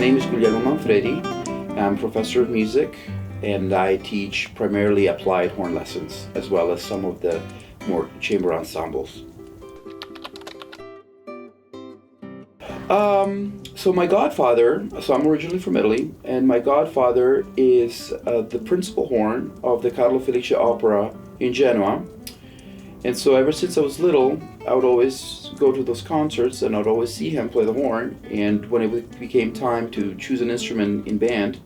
name is Guglielmo Manfredi. I'm professor of music, and I teach primarily applied horn lessons, as well as some of the more chamber ensembles. So my godfather, so I'm originally from Italy, and my godfather is the principal horn of the Carlo Felice Opera in Genoa. And so ever since I was little, I would always go to those concerts and I'd always see him play the horn. And when it became time to choose an instrument in band,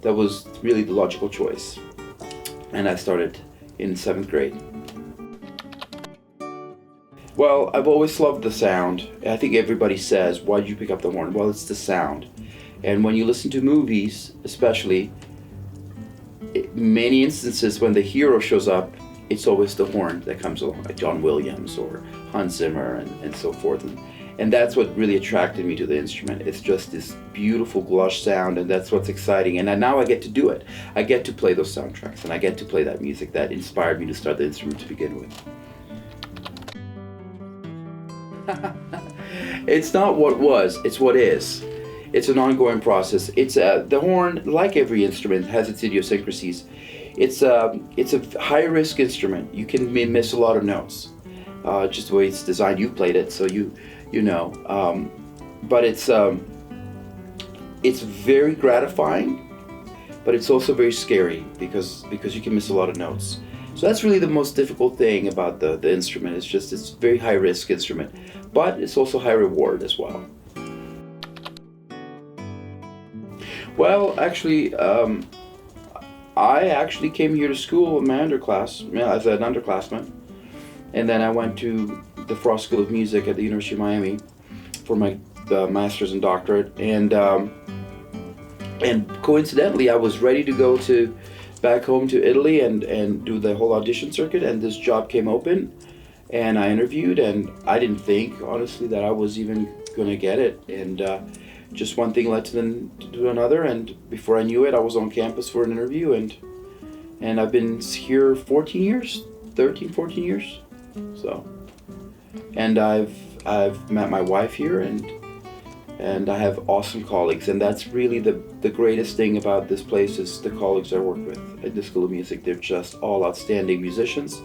that was really the logical choice. And I started in 7th grade. Well, I've always loved the sound. I think everybody says, why did you pick up the horn? Well, it's the sound. And when you listen to movies, especially, many instances when the hero shows up, it's always the horn that comes along, like John Williams or Hans Zimmer and so forth. And that's what really attracted me to the instrument. It's just this beautiful lush sound, and that's what's exciting. And now I get to do it. I get to play those soundtracks, and I get to play that music that inspired me to start the instrument to begin with. It's not what was, it's what is. It's an ongoing process. It's the horn, like every instrument, has its idiosyncrasies. It's a high-risk instrument. You can miss a lot of notes, just the way it's designed. You've played it, so you know. But it's very gratifying, but it's also very scary because you can miss a lot of notes. So that's really the most difficult thing about the instrument. It's just it's a very high-risk instrument, but it's also high reward as well. Well, actually, I actually came here to school in my underclass, as an underclassman, and then I went to the Frost School of Music at the University of Miami for my master's and doctorate, and coincidentally, I was ready to go back home to Italy and do the whole audition circuit, and this job came open, and I interviewed, and I didn't think, honestly, that I was even going to get it, and just one thing led to another, and before I knew it, I was on campus for an interview, and I've been here 14 years. So, and I've met my wife here, and I have awesome colleagues, and that's really the greatest thing about this place is the colleagues I work with at the School of Music. They're just all outstanding musicians,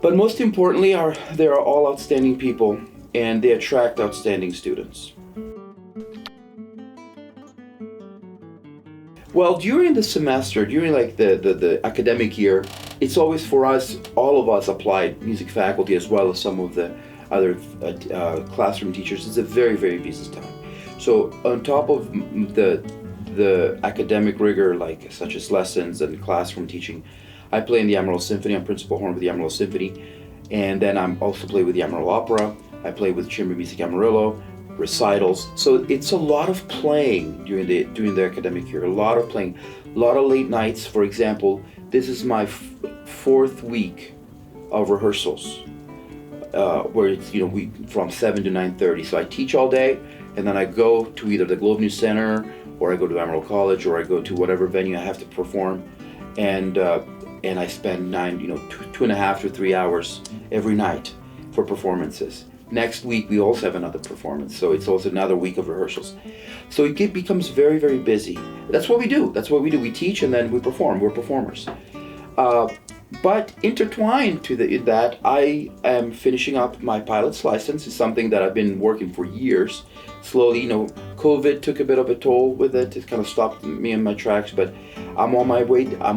but most importantly, they are all outstanding people, and they attract outstanding students. Well, during the semester, during like the academic year, it's always for us, all of us applied music faculty as well as some of the other classroom teachers. It's a very, very busy time. So on top of the academic rigor, like such as lessons and classroom teaching, I play in the Amarillo Symphony. I'm principal horn with the Amarillo Symphony, and then I'm also play with the Amarillo Opera. I play with Chamber Music Amarillo, recitals. So it's a lot of playing during the academic year. A lot of playing, a lot of late nights. For example, this is my fourth week of rehearsals, where it's we from 7 to 9:30. So I teach all day, and then I go to either the Globe News Center, or I go to Amarillo College, or I go to whatever venue I have to perform, and I spend 2.5 to 3 hours every night for performances. Next week we also have another performance, so it's also another week of rehearsals. So it becomes very, very busy. That's what we do. We teach and then we perform. We're performers. But intertwined to that, I am finishing up my pilot's license. It's something that I've been working for years. Slowly, COVID took a bit of a toll with it. It kind of stopped me in my tracks, but I'm on my way. I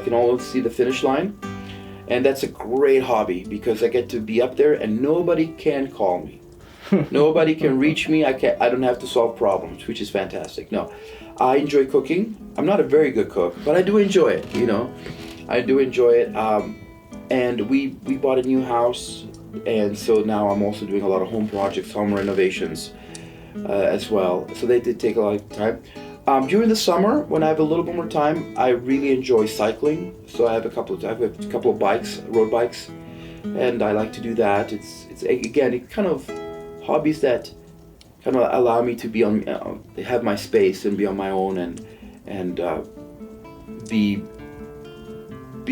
can almost see the finish line. And that's a great hobby because I get to be up there and nobody can call me. Nobody can reach me. I don't have to solve problems, which is fantastic. No, I enjoy cooking. I'm not a very good cook, but I do enjoy it, I do enjoy it. And we bought a new house, and so now I'm also doing a lot of home projects, home renovations as well. So they did take a lot of time. During the summer, when I have a little bit more time, I really enjoy cycling. So I have a couple of bikes, road bikes, and I like to do that. It's kind of hobbies that kind of allow me to be have my space and be on my own and be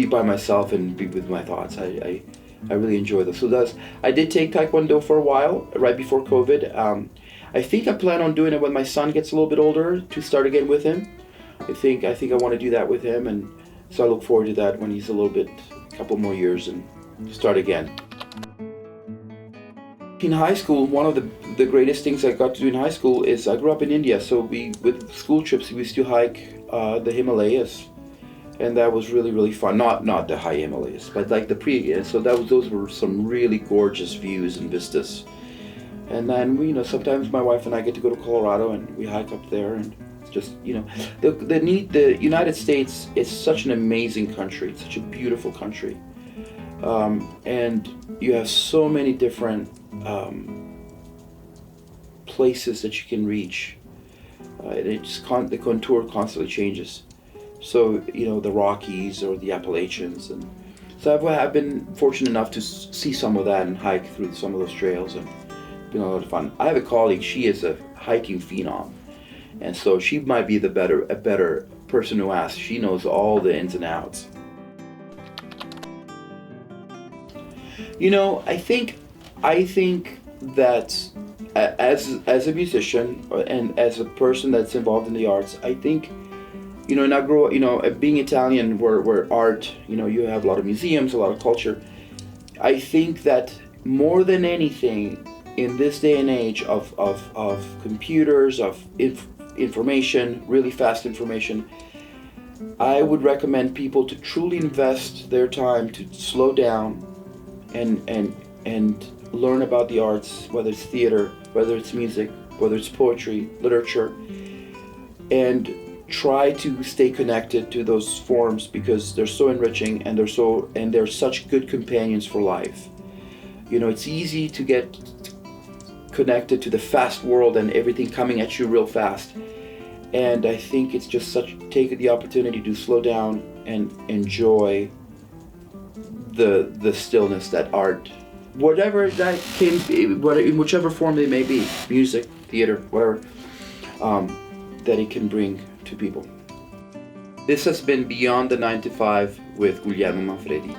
by myself and be with my thoughts. I really enjoy those. So I did take Taekwondo for a while, right before COVID. I think I plan on doing it when my son gets a little bit older, to start again with him. I think I want to do that with him, and so I look forward to that when he's a couple more years, and start again. In high school, one of the greatest things I got to do in high school is, I grew up in India, so with school trips we used to hike the Himalayas, and that was really, really fun. Not the high Himalayas, but like so those were some really gorgeous views and vistas. And then sometimes my wife and I get to go to Colorado, and we hike up there, and just the United States is such an amazing country. It's such a beautiful country, and you have so many different places that you can reach. The contour constantly changes. So the Rockies or the Appalachians, and so I've been fortunate enough to see some of that and hike through some of those trails, and it's been a lot of fun. I have a colleague; she is a hiking phenom, and so she might be a better person to ask. She knows all the ins and outs. I think that as a musician and as a person that's involved in the arts, I think, and I grew up, being Italian, where art, you have a lot of museums, a lot of culture. I think that more than anything, in this day and age of computers, of information, really fast information, I would recommend people to truly invest their time to slow down and learn about the arts, whether it's theater, whether it's music, whether it's poetry, literature, and try to stay connected to those forms, because they're so enriching, and they're such good companions for life. It's easy to get connected to the fast world and everything coming at you real fast. And I think it's just take the opportunity to slow down and enjoy the stillness that art, whatever that can be, in whichever form they may be, music, theater, whatever, that it can bring to people. This has been Beyond the 9 to 5 with Guglielmo Manfredi.